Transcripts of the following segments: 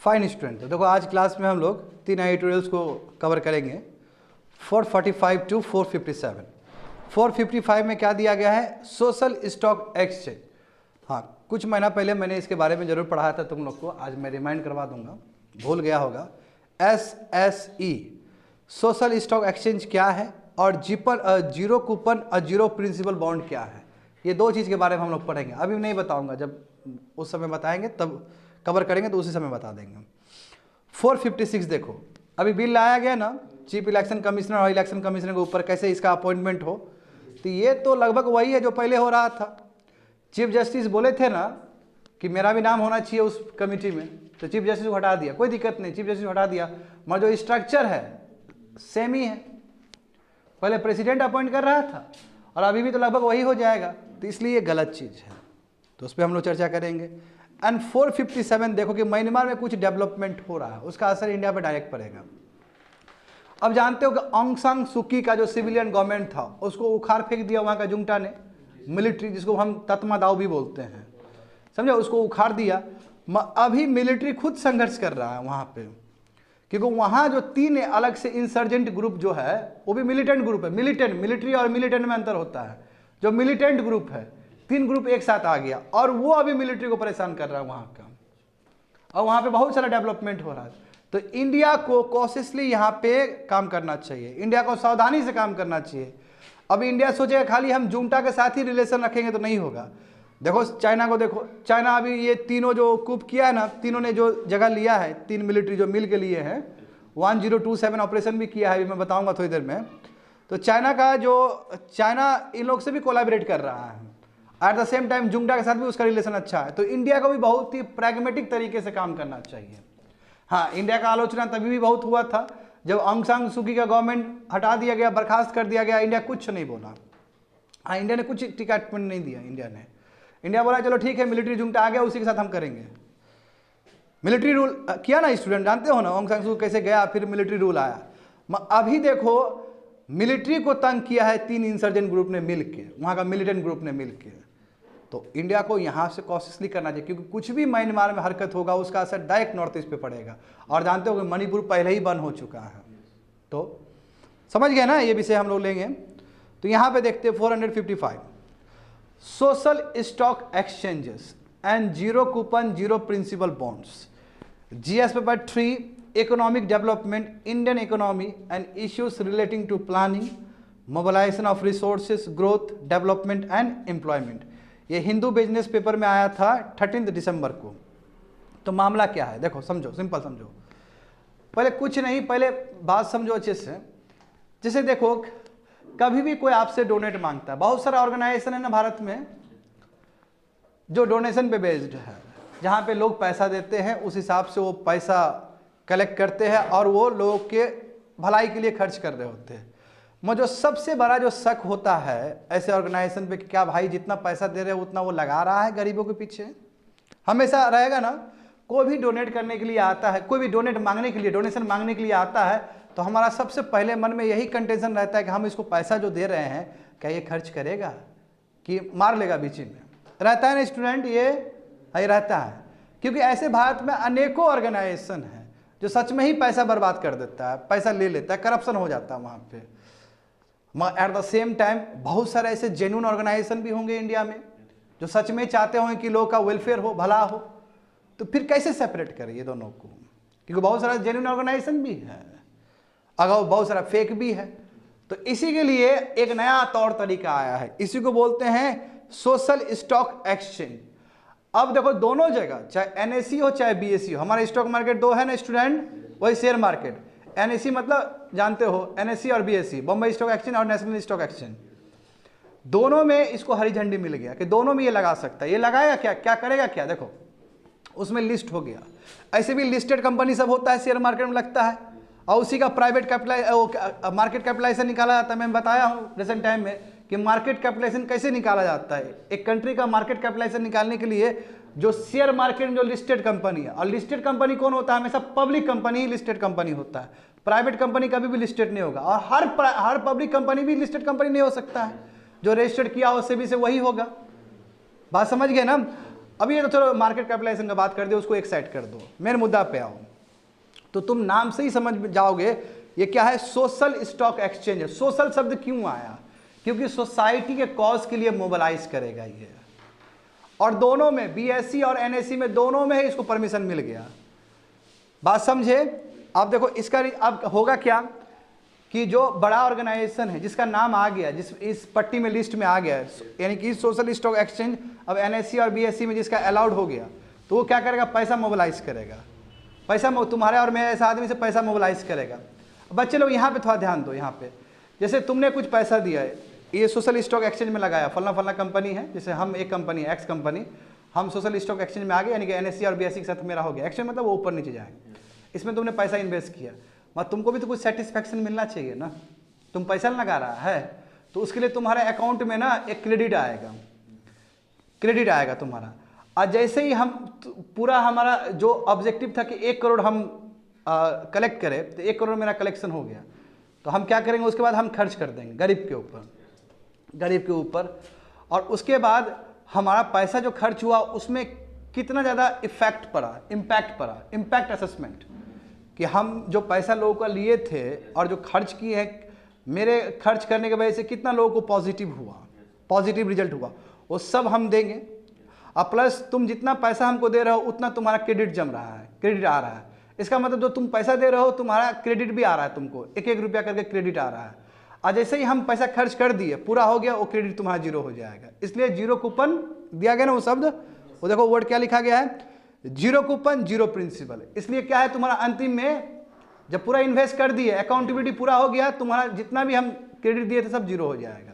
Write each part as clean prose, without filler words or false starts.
Fine student, तो देखो आज क्लास में हम लोग 3 एडिटोरियल्स को कवर करेंगे 445 टू 457। 455 में क्या दिया गया है? Social stock exchange. हाँ, कुछ महीना पहले मैंने इसके बारे में जरूर पढ़ाया था तुम लोग को, आज मैं रिमाइंड करवा दूंगा, भूल गया होगा। SSE सोशल स्टॉक एक्सचेंज क्या है और जीरो कूपन और जीरो प्रिंसिपल बॉन्ड क्या है, ये दो चीज़ के बारे में हम लोग पढ़ेंगे। अभी नहीं बताऊंगा, जब उस समय बताएंगे तब कवर करेंगे तो उसी समय बता देंगे। 456 देखो, अभी बिल लाया गया ना चीफ इलेक्शन कमिश्नर और इलेक्शन कमिश्नर के ऊपर कैसे इसका अपॉइंटमेंट हो, तो ये तो लगभग वही है जो पहले हो रहा था। चीफ जस्टिस बोले थे ना कि मेरा भी नाम होना चाहिए उस कमेटी में, तो चीफ जस्टिस को हटा दिया, कोई दिक्कत नहीं, चीफ जस्टिस को हटा दिया, मगर जो स्ट्रक्चर है सेम ही है। पहले प्रेसिडेंट अपॉइंट कर रहा था और अभी भी तो लगभग वही हो जाएगा, तो इसलिए ये गलत चीज़ है, तो उस पर हम लोग चर्चा करेंगे। एंड 457 देखो कि म्यांमार में कुछ डेवलपमेंट हो रहा है, उसका असर इंडिया पर डायरेक्ट पड़ेगा। अब जानते हो कि ऑंग सान सू की का जो सिविलियन गवर्नमेंट था उसको उखाड़ फेंक दिया वहाँ का जुंटा ने, मिलिट्री जिसको हम तत्मादाव भी बोलते हैं, समझो, उसको उखाड़ दिया। अभी मिलिट्री खुद संघर्ष कर रहा है वहाँ पे, क्योंकि वहाँ जो 3 अलग से इंसर्जेंट ग्रुप जो है वो भी मिलिटेंट ग्रुप है। मिलिटेंट, मिलिट्री और मिलिटेंट में अंतर होता है। जो मिलिटेंट ग्रुप है 3 ग्रुप एक साथ आ गया और वो अभी मिलिट्री को परेशान कर रहा है वहाँ का, और वहाँ पे बहुत सारा डेवलपमेंट हो रहा है। तो इंडिया को कॉशियसली यहाँ पे काम करना चाहिए, इंडिया को सावधानी से काम करना चाहिए। अब इंडिया सोचेगा खाली हम जुंटा के साथ ही रिलेशन रखेंगे तो नहीं होगा। देखो चाइना को देखो, चाइना अभी ये तीनों जो कूप किया है ना, तीनों ने जो जगह लिया है, 3 मिलिट्री जो मिल के लिए हैं, 1027 ऑपरेशन भी किया है, अभी मैं बताऊंगा थोड़ी देर में। तो चाइना इन लोग से भी कोलैबोरेट कर रहा है, at the same time junta के साथ भी उसका रिलेशन अच्छा है। तो इंडिया को भी बहुत ही प्रैग्मेटिक तरीके से काम करना चाहिए। हाँ, इंडिया का आलोचना तभी भी बहुत हुआ था जब ऑंग सान सू की का गवर्नमेंट हटा दिया गया, बर्खास्त कर दिया गया, इंडिया कुछ नहीं बोला। हाँ, इंडिया ने कुछ ट्रीटमेंट नहीं दिया। इंडिया बोला चलो ठीक है, मिलिट्री जुंटा आ गया, उसी के साथ हम करेंगे। मिलिट्री रूल किया ना स्टूडेंट, जानते हो ना ऑंग सान सू कैसे गया, फिर मिलिट्री रूल आया। अभी देखो मिलिट्री को तंग किया है 3 इंसर्जेंट ग्रुप ने मिलके, वहाँ का मिलिटेंट ग्रुप ने मिलके। तो इंडिया को यहाँ से कोशिश नहीं करना चाहिए, क्योंकि कुछ भी म्यांमार में हरकत होगा उसका असर डायरेक्ट नॉर्थ ईस्ट पे पड़ेगा। और जानते हो कि मणिपुर पहले ही बंद हो चुका है, तो समझ गए ना, ये विषय हम लोग लेंगे। तो यहाँ पे देखते हैं 455 social stock exchanges and zero coupon zero principal bonds, GS paper 3 economic development, Indian economy and issues relating to planning, mobilisation of resources, growth, development and employment. ये हिंदू बिजनेस पेपर में आया था 13 दिसंबर को। तो मामला क्या है देखो, समझो, सिंपल समझो, पहले कुछ नहीं, पहले बात समझो अच्छे से। जैसे देखो कभी भी कोई आपसे डोनेट मांगता है, बहुत सारा ऑर्गेनाइजेशन है ना भारत में जो डोनेशन पे बेस्ड है, जहाँ पे लोग पैसा देते हैं, उस हिसाब से वो पैसा कलेक्ट करते हैं और वो लोगों के भलाई के लिए खर्च कर रहे होते हैं। मुझे सबसे बड़ा जो शक होता है ऐसे ऑर्गेनाइजेशन पे कि क्या भाई जितना पैसा दे रहे हैं उतना वो लगा रहा है गरीबों के पीछे, हमेशा रहेगा ना। कोई भी डोनेट करने के लिए आता है, कोई भी डोनेट मांगने के लिए, डोनेशन मांगने के लिए आता है, तो हमारा सबसे पहले मन में यही कंटेंशन रहता है कि हम इसको पैसा जो दे रहे हैं क्या ये खर्च करेगा कि मार लेगा बीच में, रहता है ना स्टूडेंट, ये रहता है। क्योंकि ऐसे भारत में अनेकों ऑर्गेनाइजेशन है जो सच में ही पैसा बर्बाद कर देता है, पैसा ले लेता है, करप्शन हो जाता है वहाँ पे। एट द सेम टाइम बहुत सारे ऐसे जेन्युइन ऑर्गेनाइजेशन भी होंगे इंडिया में जो सच में चाहते होंगे कि लोगों का वेलफेयर हो, भला हो। तो फिर कैसे सेपरेट करें ये दोनों को, क्योंकि बहुत सारा जेन्युइन ऑर्गेनाइजेशन भी है, अगर बहुत सारा फेक भी है। तो इसी के लिए एक नया तौर तरीका आया है, इसी को बोलते हैं सोशल स्टॉक एक्सचेंज। अब देखो दोनों जगह, चाहे NSE हो चाहे BSE हो, हमारा स्टॉक मार्केट 2 है ना स्टूडेंट, वही शेयर मार्केट। NSE मतलब जानते हो, NSE और BSE, बॉम्बे स्टॉक एक्सचेंज और नेशनल स्टॉक एक्सचेंज, दोनों में इसको हरी झंडी मिल गया कि दोनों में ये लगा सकता है। ये लगाएगा क्या, क्या करेगा क्या, देखो उसमें लिस्ट हो गया। ऐसे भी लिस्टेड कंपनी सब होता है शेयर मार्केट में लगता है, और उसी का प्राइवेट मार्केट कैपिटलाइजेशन निकाला जाता है। मैं बताया हूँ रिसेंट टाइम में कि मार्केट कैपिटलाइजेशन कैसे निकाला जाता है। एक कंट्री का मार्केट कैपिटलाइजेशन निकालने के लिए जो शेयर मार्केट में जो लिस्टेड कंपनी है, और लिस्टेड कंपनी कौन होता है, हमेशा पब्लिक कंपनी ही लिस्टेड कंपनी होता है, प्राइवेट कंपनी कभी भी लिस्टेड नहीं होगा। और हर पब्लिक कंपनी भी लिस्टेड कंपनी नहीं हो सकता है, जो रजिस्टर्ड किया हो सेबी से वही होगा। बात समझ गए ना। अभी ये तो चलो मार्केट कैपिटलाइजेशन का बात कर दो, उसको एक साइड कर दो, मेन मुद्दा पे आओ। तो तुम नाम से ही समझ जाओगे ये क्या है, सोशल स्टॉक एक्सचेंज है। सोशल शब्द क्यों आया, क्योंकि सोसाइटी के कॉज के लिए मोबिलाइज करेगा ये, और दोनों में बीएसई और एनएसई में दोनों में इसको परमिशन मिल गया। बात समझे? अब देखो इसका अब होगा क्या कि जो बड़ा ऑर्गेनाइजेशन है जिसका नाम आ गया, जिस इस पट्टी में लिस्ट में आ गया, यानी कि सोशल स्टॉक एक्सचेंज अब एनएसई और बीएसई में जिसका अलाउड हो गया, तो वो क्या करेगा, पैसा मोबिलाइज करेगा। पैसा तुम्हारे और मेरे ऐसा आदमी से पैसा मोबिलाइज करेगा। बच्चे लोग यहाँ पे थोड़ा ध्यान दो। यहाँ पे जैसे तुमने कुछ पैसा दिया है, ये सोशल स्टॉक एक्सचेंज में लगाया, फलना फलना कंपनी है, जैसे हम एक कंपनी एक्स कंपनी, हम सोशल स्टॉक एक्सचेंज में आ गए, यानी कि एनएसई और बीएसई के साथ मेरा हो गया एक्सचेंज, मतलब वो ऊपर नीचे जाएंगे। इसमें तुमने पैसा इन्वेस्ट किया, मतलब तुमको भी तो कुछ सेटिस्फैक्शन मिलना चाहिए ना। तुम पैसा लगा रहा है तो उसके लिए तुम्हारे अकाउंट में ना एक क्रेडिट आएगा, क्रेडिट आएगा तुम्हारा। और जैसे ही हम पूरा हमारा जो ऑब्जेक्टिव था कि 1 करोड़ हम कलेक्ट करें, तो 1 करोड़ मेरा कलेक्शन हो गया, तो हम क्या करेंगे, उसके बाद हम खर्च कर देंगे गरीब के ऊपर, गरीब के ऊपर। और उसके बाद हमारा पैसा जो खर्च हुआ उसमें कितना ज़्यादा इफेक्ट पड़ा, इम्पैक्ट पड़ा, इम्पैक्ट असेसमेंट, कि हम जो पैसा लोगों का लिए थे और जो खर्च किए हैं, मेरे खर्च करने की वजह से कितना लोगों को पॉजिटिव हुआ, पॉजिटिव रिजल्ट हुआ, वो सब हम देंगे। और प्लस तुम जितना पैसा हमको दे रहे हो उतना तुम्हारा क्रेडिट जम रहा है, क्रेडिट आ रहा है। इसका मतलब जो तुम पैसा दे रहे हो तुम्हारा क्रेडिट भी आ रहा है, तुमको 1-1 रुपया करके क्रेडिट आ रहा है। और जैसे ही हम पैसा खर्च कर दिए, पूरा हो गया, वो क्रेडिट तुम्हारा जीरो हो जाएगा। इसलिए जीरो कूपन दिया गया ना वो शब्द, वो देखो वर्ड क्या लिखा गया है, जीरो कूपन जीरो प्रिंसिपल। इसलिए क्या है, तुम्हारा अंतिम में जब पूरा इन्वेस्ट कर दिए, अकाउंटेबिलिटी पूरा हो गया, तुम्हारा जितना भी हम क्रेडिट दिए थे सब जीरो हो जाएगा।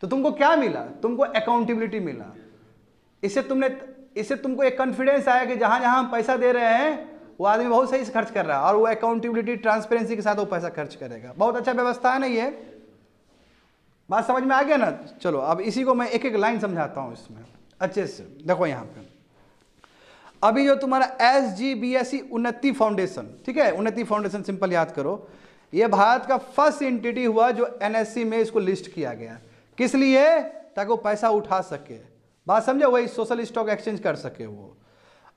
तो तुमको क्या मिला, तुमको अकाउंटेबिलिटी मिला। इससे तुमको एक कॉन्फिडेंस आया कि जहां जहां हम पैसा दे रहे हैं वो आदमी बहुत सही से खर्च कर रहा है, और वो अकाउंटेबिलिटी ट्रांसपेरेंसी के साथ वो पैसा खर्च करेगा। बहुत अच्छा व्यवस्था है ना ये, बात समझ में आ गया ना। चलो अब इसी को मैं एक एक लाइन समझाता हूं इसमें अच्छे से। देखो यहाँ पे अभी जो तुम्हारा SGBSE उन्नति फाउंडेशन, ठीक है, उन्नति फाउंडेशन सिंपल याद करो, ये भारत का फर्स्ट एंटिटी हुआ जो NSE में इसको लिस्ट किया गया। किस लिए, ताकि वो पैसा उठा सके, बात समझे, वही सोशल स्टॉक एक्सचेंज कर सके वो।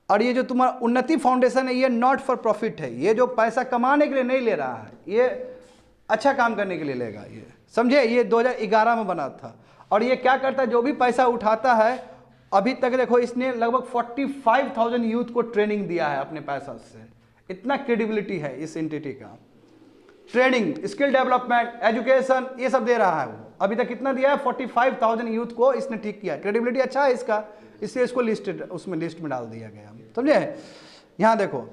और ये जो तुम्हारा उन्नति फाउंडेशन है, ये नॉट फॉर प्रॉफिट है, ये जो पैसा कमाने के लिए नहीं ले रहा है, ये अच्छा काम करने के लिए लेगा, ये समझे। ये 2011 में बना था, और ये क्या करता है, जो भी पैसा उठाता है, अभी तक देखो इसने लगभग 45,000 यूथ को ट्रेनिंग दिया है अपने पैसा से। इतना क्रेडिबिलिटी है इस एंटिटी का, ट्रेनिंग, स्किल डेवलपमेंट, एजुकेशन, ये सब दे रहा है वो। अभी तक कितना दिया है, 45,000 यूथ को इसने ठीक किया। क्रेडिबिलिटी अच्छा है इसका, इसलिए इसको उसमें लिस्ट में डाल दिया गया, समझे। यहाँ देखो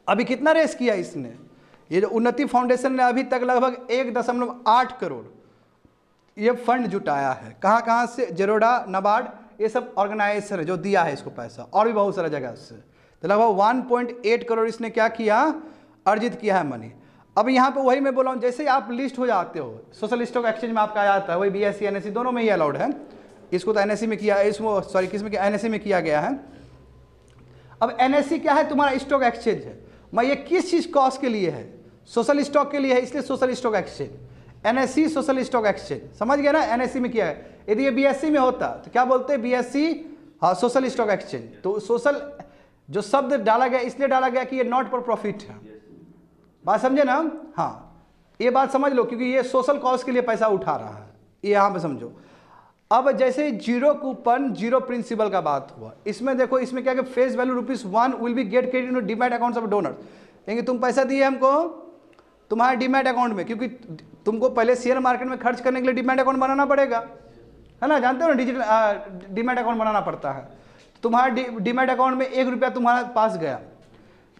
अभी कितना रेस किया इसने, ये जो उन्नति फाउंडेशन ने अभी तक लगभग 1.8 करोड़ ये फंड जुटाया है। कहाँ कहाँ से, जेरोडा, नाबार्ड, ये सब ऑर्गेनाइजेशन है जो दिया है इसको पैसा, और भी बहुत सारा जगह से। तो लगभग 1.8 करोड़ इसने क्या किया, अर्जित किया है मनी। अब यहाँ पे वही मैं बोला हूँ, जैसे ही आप लिस्ट हो जाते हो सोशल स्टॉक एक्सचेंज में, आपका आ जाता है, वही BSE NSE दोनों में ही अलाउड है। इसको तो NSE में किया है, इसको सॉरी किस में किया, NSE में किया गया है। अब NSE क्या है, तुम्हारा स्टॉक एक्सचेंज है। मैं ये किस चीज़ कॉस्ट के लिए है, सोशल स्टॉक के लिए है, इसलिए social stock exchange, NSE social stock exchange, समझ गया ना। NSE में किया है, यदि ये BSE में होता तो क्या बोलते हैं, BSE हाँ सोशल स्टॉक एक्सचेंज। तो सोशल जो शब्द डाला गया इसलिए डाला गया कि ये नॉट फॉर प्रॉफिट है, बात समझे ना। हाँ ये बात समझ लो, क्योंकि ये सोशल कॉज के लिए पैसा उठा रहा है, ये यहाँ पे समझो। अब जैसे जीरो कूपन जीरो प्रिंसिपल का बात हुआ, इसमें देखो, इसमें क्या कि face value ₹1 will be gate credit in demat accounts of donor. यानी तुम पैसा दिए हमको तुम्हारे डीमैट अकाउंट में, क्योंकि तुमको पहले शेयर मार्केट में खर्च करने के लिए डीमैट अकाउंट बनाना पड़ेगा, है ना, जानते हो ना, डिजिटल डीमैट अकाउंट बनाना पड़ता है। तुम्हारा डीमैट अकाउंट में 1 रुपया तुम्हारे पास गया,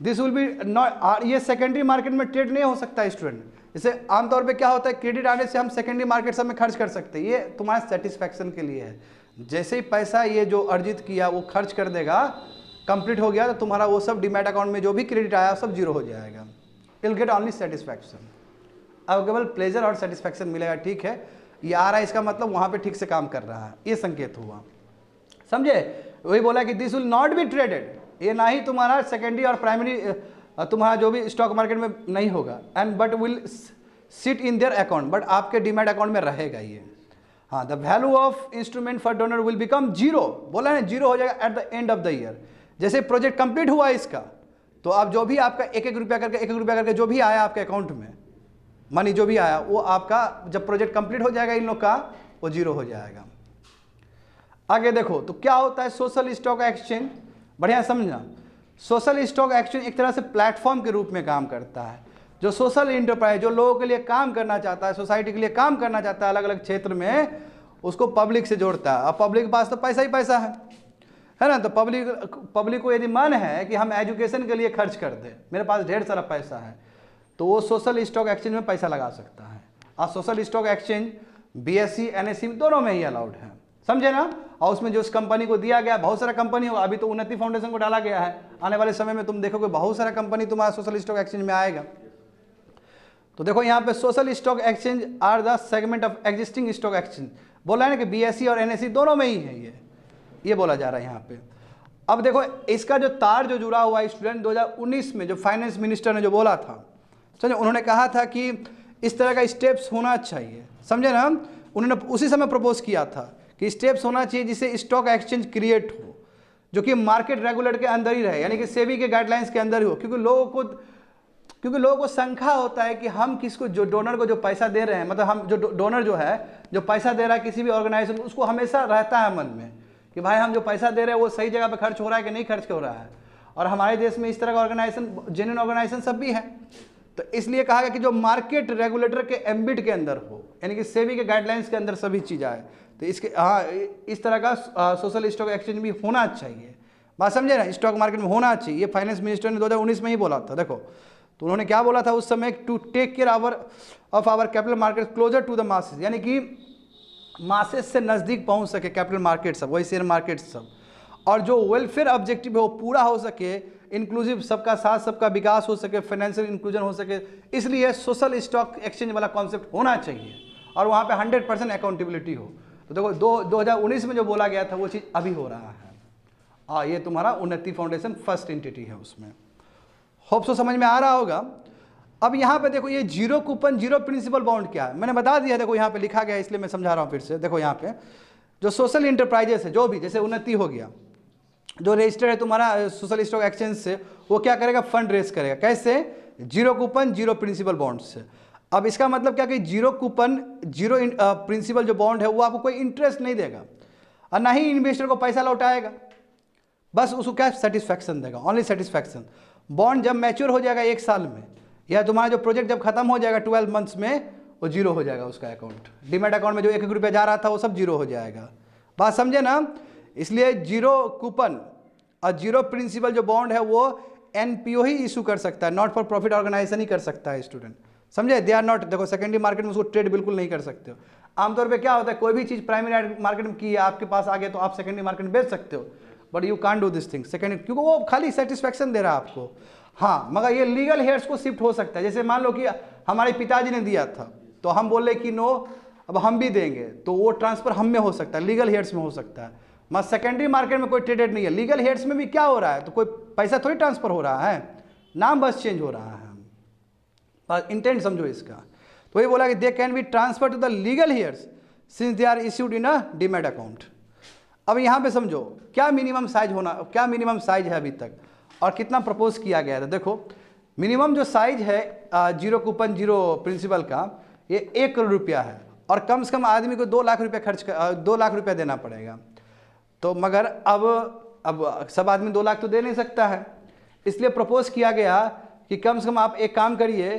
दिस विल बी नॉट, ये सेकेंडरी मार्केट में ट्रेड नहीं हो सकता स्टूडेंट। जैसे आमतौर पे क्या होता है, क्रेडिट आने से हम सेकेंडरी मार्केट सब में खर्च कर सकते हैं, ये तुम्हारे सेटिस्फैक्शन के लिए है। जैसे ही पैसा ये जो अर्जित किया वो खर्च कर देगा, कंप्लीट हो गया, तो तुम्हारा वो सब डीमैट अकाउंट में जो भी क्रेडिट आया सब जीरो हो जाएगा। विल गेट ओनली सेटिस्फैक्शन, अब केवल प्लेजर और सेटिस्फैक्शन मिलेगा, ठीक है। ये आ रहा है, इसका मतलब वहाँ पे ठीक से काम कर रहा है, ये संकेत हुआ, समझे। वही बोला कि this will not be traded, ये ना ही तुम्हारा सेकेंडरी और प्राइमरी तुम्हारा जो भी स्टॉक मार्केट में नहीं होगा, and but will sit in their account, but आपके डीमैट अकाउंट में रहेगा ये, हाँ, the value of instrument for donor will become zero, बोला है ना, जीरो हो जाएगा at the end of the year. जैसे प्रोजेक्ट कंप्लीट हुआ इसका, तो अब जो भी आपका एक एक रुपया करके जो भी आया आपके अकाउंट में मनी, जो भी आया वो आपका जब प्रोजेक्ट कंप्लीट हो जाएगा इन लोग का, वो जीरो हो जाएगा। आगे देखो तो क्या होता है सोशल स्टॉक एक्सचेंज, बढ़िया समझना। सोशल स्टॉक एक्सचेंज एक तरह से प्लेटफॉर्म के रूप में काम करता है। जो सोशल इंटरप्राइज जो लोगों के लिए काम करना चाहता है, सोसाइटी के लिए काम करना चाहता है अलग अलग क्षेत्र में, उसको पब्लिक से जोड़ता है। अब पब्लिक के पास तो पैसा ही पैसा है ना, तो पब्लिक को यदि मन है कि हम एजुकेशन के लिए खर्च कर दें, मेरे पास ढेर सारा पैसा है, तो वो सोशल स्टॉक एक्सचेंज में पैसा लगा सकता है। और social stock exchange BSE NSE दोनों में ही अलाउड है, समझे ना। और उसमें जो उस कंपनी को दिया गया, बहुत सारा कंपनी होगा, अभी तो उन्नति फाउंडेशन को डाला गया है, आने वाले समय में तुम देखोगे बहुत सारा कंपनी तुम्हारा सोशल स्टॉक एक्सचेंज में आएगा। तो देखो यहाँ पे social stock exchange are the segment of existing stock exchange, बोला है ना कि BSE और NSE दोनों में ही है, ये बोला जा रहा है यहाँ पे। अब देखो इसका जो तार जो जुड़ा हुआ है स्टूडेंट, 2019 में जो फाइनेंस मिनिस्टर ने जो बोला था, समझे, उन्होंने कहा था कि इस तरह का स्टेप्स होना चाहिए, समझे ना। उन्होंने उसी समय प्रपोज किया था कि स्टेप्स होना चाहिए जिससे स्टॉक एक्सचेंज क्रिएट हो, जो कि मार्केट रेगुलेटर के अंदर ही रहे, यानी कि सेबी के गाइडलाइंस के अंदर ही हो। क्योंकि लोगों को शंका होता है कि हम किसको, जो डोनर को जो पैसा दे रहे हैं, मतलब हम जो डोनर जो है जो पैसा दे रहा है किसी भी ऑर्गेनाइजेशन को, उसको हमेशा रहता है मन में कि भाई हम जो पैसा दे रहे हैं वो सही जगह पे खर्च हो रहा है कि नहीं खर्च हो रहा है। और हमारे देश में इस तरह का ऑर्गेनाइजेशन, जेन्युइन ऑर्गेनाइजेशन सब भी है। तो इसलिए कहा गया कि जो मार्केट रेगुलेटर के एम्बिट के अंदर हो, यानी कि सेबी के गाइडलाइंस के अंदर सभी चीज़ आए। तो इसके हाँ, इस तरह का सोशल स्टॉक एक्सचेंज भी होना चाहिए, बात समझे ना, स्टॉक मार्केट में होना चाहिए। ये फाइनेंस मिनिस्टर ने 2019 में ही बोला था। देखो तो उन्होंने क्या बोला था उस समय, to take care of our capital market closer to the masses, यानी कि मासेस से नज़दीक पहुंच सके कैपिटल मार्केट सब, वही शेयर मार्केट सब, और जो वेलफेयर ऑब्जेक्टिव है वो पूरा हो सके, इंक्लूसिव सबका साथ सबका विकास हो सके, फाइनेंशियल इंक्लूजन हो सके। इसलिए सोशल स्टॉक एक्सचेंज वाला कॉन्सेप्ट होना चाहिए और वहाँ पे 100% अकाउंटेबिलिटी हो। तो देखो 2019 में जो बोला गया था वो चीज़ अभी हो रहा है। ये तुम्हारा उन्नति फाउंडेशन फर्स्ट एंटिटी है उसमें। होप सो समझ में आ रहा होगा। अब यहाँ पे देखो ये zero coupon zero principal bond क्या है, मैंने बता दिया, देखो यहाँ पे लिखा गया है, इसलिए मैं समझा रहा हूँ फिर से। देखो यहाँ पे जो सोशल इंटरप्राइजेस है, जो भी जैसे उन्नति हो गया, जो रजिस्टर्ड है तुम्हारा सोशल स्टॉक एक्सचेंज से, वो क्या करेगा, फंड रेस करेगा। कैसे? Zero coupon zero principal bond से। अब इसका मतलब क्या कि जीरो कूपन जीरो प्रिंसिपल जो बॉन्ड है वो आपको कोई इंटरेस्ट नहीं देगा और ना ही इन्वेस्टर को पैसा लौटाएगा, बस उसको क्या सेटिस्फैक्शन देगा, ओनली सेटिस्फैक्शन। बॉन्ड जब मैच्योर हो जाएगा 1 साल में, या तुम्हारा जो प्रोजेक्ट जब खत्म हो जाएगा 12 मंथ्स में, वो जीरो हो जाएगा उसका अकाउंट। डीमैट अकाउंट में जो 1-1 रुपया जा रहा था वो सब जीरो हो जाएगा, बात समझे ना। इसलिए जीरो कूपन और जीरो प्रिंसिपल जो बॉन्ड है वो NPO ही इशू कर सकता है, नॉट फॉर प्रॉफिट ऑर्गेनाइजेशन ही कर सकता है स्टूडेंट, समझे। दे आर नॉट, देखो सेकेंडरी मार्केट में उसको ट्रेड बिल्कुल नहीं कर सकते हो। आमतौर पे क्या होता है, कोई भी चीज़ प्राइमरी मार्केट में की है आपके पास आ गया तो आप सेकेंडरी मार्केट में बेच सकते हो, but you can't do this thing secondary, क्योंकि वो खाली सेटिस्फैक्शन दे रहा है आपको। हाँ, मगर ये लीगल हेयर्स को शिफ्ट हो सकता है। जैसे मान लो कि हमारे पिताजी ने दिया था तो हम बोले कि नो अब हम भी देंगे, तो वो ट्रांसफर हम में हो सकता है, लीगल हेयर्स में हो सकता है। मगर सेकेंडरी मार्केट में कोई ट्रेडेड नहीं है। लीगल हेयर्स में भी क्या हो रहा है, तो कोई पैसा थोड़ी ट्रांसफर हो रहा है, नाम बस चेंज हो रहा है। इंटेंट समझो इसका। तो ये बोला कि they can be transfer to the legal heirs since they are issued in a demat account. अब यहाँ पे समझो क्या मिनिमम साइज होना, क्या मिनिमम साइज है अभी तक और कितना प्रपोज किया गया था। देखो मिनिमम जो साइज है जीरो कूपन जीरो प्रिंसिपल का, ये 1 करोड़ रुपया है और कम से कम आदमी को 2 लाख रुपया 2 लाख रुपया देना पड़ेगा। तो मगर अब सब आदमी 2 लाख तो दे नहीं सकता है, इसलिए प्रपोज किया गया कि कम से कम आप एक काम करिए,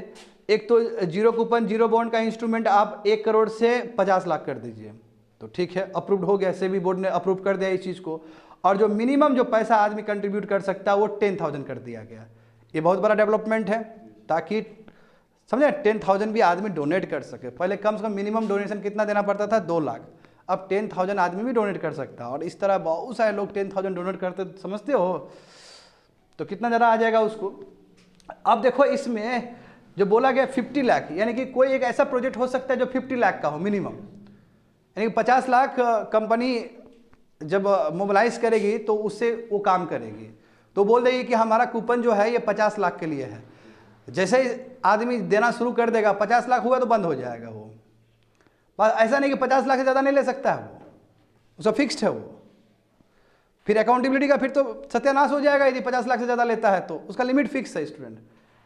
एक तो जीरो कूपन जीरो बॉन्ड का इंस्ट्रूमेंट आप 1 करोड़ से 50 लाख कर दीजिए। तो ठीक है, अप्रूव्ड हो गया, सेबी बोर्ड ने अप्रूव कर दिया इस चीज़ को। और जो मिनिमम जो पैसा आदमी कंट्रीब्यूट कर सकता है वो 10,000 कर दिया गया। ये बहुत बड़ा डेवलपमेंट है, ताकि समझे 10,000 भी आदमी डोनेट कर सके। पहले कम से कम मिनिमम डोनेशन कितना देना पड़ता था, 2 लाख, अब 10,000 आदमी भी डोनेट कर सकता है। और इस तरह बहुत सारे लोग 10,000 डोनेट करते, समझते हो, तो कितना ज़्यादा आ जाएगा उसको। अब देखो इसमें जो बोला गया 50 लाख, यानी कि कोई एक ऐसा प्रोजेक्ट हो सकता है जो 50 लाख का हो मिनिमम, यानी कि 50 लाख कंपनी जब मोबिलाइज करेगी तो उससे वो काम करेगी, तो बोल देगी कि हमारा कूपन जो है ये 50 लाख के लिए है। जैसे ही आदमी देना शुरू कर देगा, 50 लाख हुआ तो बंद हो जाएगा वो, बस ऐसा नहीं कि 50 लाख से ज़्यादा नहीं ले सकता है वो, उसका फिक्स्ड है वो। फिर अकाउंटेबिलिटी का फिर तो सत्यानाश हो जाएगा यदि 50 लाख से ज़्यादा लेता है तो, उसका लिमिट फिक्स है स्टूडेंट।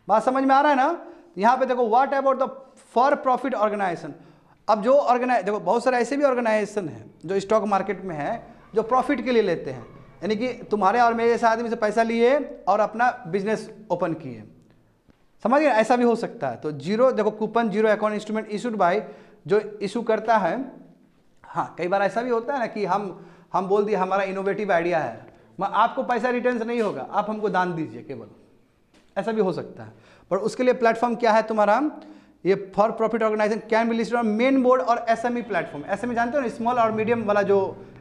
बात समझ में आ रहा है ना? यहाँ पे देखो what about the for profit organisation. अब जो देखो बहुत सारे ऐसे भी ऑर्गेनाइजेशन हैं जो स्टॉक मार्केट में है जो प्रॉफिट के लिए लेते हैं, यानी कि तुम्हारे और मेरे जैसे आदमी से पैसा लिए और अपना बिजनेस ओपन किए, समझ गए? ऐसा भी हो सकता है। तो जीरो देखो coupon zero account instrument issued by, जो इशू करता है, हाँ कई बार ऐसा भी होता है ना कि हम बोल दिए हमारा इनोवेटिव आइडिया है, आपको पैसा रिटर्न नहीं होगा, आप हमको दान दीजिए केवल, ऐसा भी हो सकता है। पर उसके लिए प्लेटफॉर्म क्या है तुम्हारा, ये for profit organisation can be listed on main board और एसएमई प्लेटफॉर्म। एसएमई जानते हो ना, स्मॉल और मीडियम वाला जो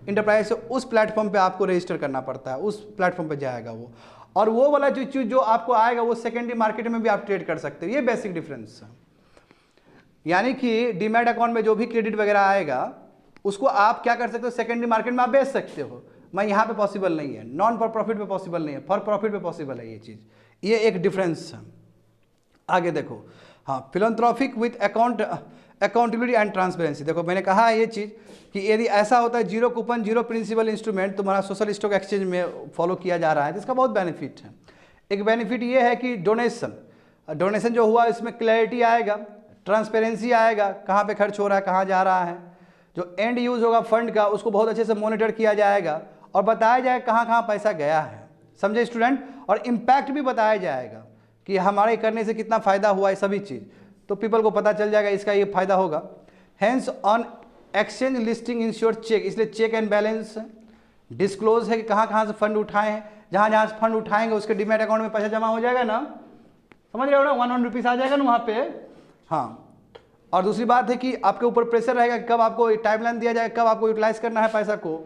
इंटरप्राइज है, उस प्लेटफॉर्म पे आपको रजिस्टर करना पड़ता है, उस प्लेटफॉर्म पे जाएगा वो। और वो वाला जो चीज़ जो आपको आएगा वो सेकेंडरी मार्केट में भी आप ट्रेड कर सकते हो। ये बेसिक डिफरेंस है। यानी कि डीमैट अकाउंट में जो भी क्रेडिट वगैरह आएगा उसको आप क्या कर सकते हो, सेकेंडरी मार्केट में आप बेच सकते हो। मैं यहाँ पे पॉसिबल नहीं है, नॉन फॉर प्रॉफिट पे पॉसिबल नहीं है, फॉर प्रॉफिट पे पॉसिबल है ये चीज़। ये एक डिफरेंस है। आगे देखो, हाँ philanthropic with accountability and transparency. देखो मैंने कहा है ये चीज़ कि यदि ऐसा होता है zero coupon zero principal instrument तुम्हारा सोशल स्टॉक एक्सचेंज में फॉलो किया जा रहा है तो इसका बहुत बेनिफिट है। एक बेनिफिट ये है कि डोनेशन जो हुआ इसमें क्लैरिटी आएगा, ट्रांसपेरेंसी आएगा, कहाँ पे खर्च हो रहा है, कहाँ जा रहा है। जो एंड यूज होगा फंड का उसको बहुत अच्छे से मॉनिटर किया जाएगा और बताया जाएगा कहाँ कहाँ पैसा गया है, समझे स्टूडेंट। और इम्पैक्ट भी बताया जाएगा कि हमारे करने से कितना फ़ायदा हुआ है, सभी चीज़ तो पीपल को पता चल जाएगा इसका ये फ़ायदा होगा। Hence on exchange listing ensure check, इसलिए चेक एंड बैलेंस डिस्क्लोज है कि कहाँ कहाँ से फंड उठाए हैं, जहाँ जहाँ से फंड उठाएंगे उसके डीमैट अकाउंट में पैसा जमा हो जाएगा ना, समझ रहे हो ना, 100 रुपीज़ आ जाएगा ना वहाँ पे। हाँ, और दूसरी बात है कि आपके ऊपर प्रेशर रहेगा कब आपको टाइमलाइन दिया जाएगा, कब आपको यूटिलाइज करना है पैसा को।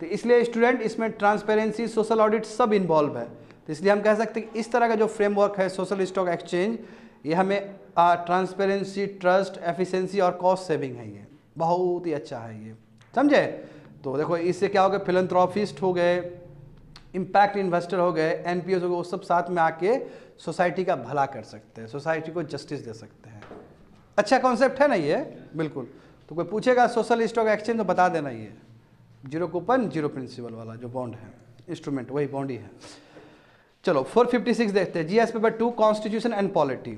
तो इसलिए स्टूडेंट इसमें ट्रांसपेरेंसी, सोशल ऑडिट सब इन्वॉल्व है। तो इसलिए हम कह सकते हैं कि इस तरह का जो फ्रेमवर्क है सोशल स्टॉक एक्सचेंज, ये हमें ट्रांसपेरेंसी, ट्रस्ट, एफिशिएंसी और कॉस्ट सेविंग है, ये बहुत ही अच्छा है ये, समझे। तो देखो इससे क्या हो गया, फिलैंथ्रोपिस्ट हो गए, इम्पैक्ट इन्वेस्टर हो गए, एनपीओ हो गए, वो सब साथ में आके सोसाइटी का भला कर सकते हैं, सोसाइटी को जस्टिस दे सकते हैं। अच्छा कॉन्सेप्ट है ना ये, बिल्कुल। तो कोई पूछेगा सोशल स्टॉक एक्सचेंज तो बता देना, ये जीरो कूपन जीरो प्रिंसिपल वाला जो बॉन्ड है, इंस्ट्रूमेंट वही बॉन्ड ही है। चलो 456 देखते हैं, GS paper 2 constitution and polity,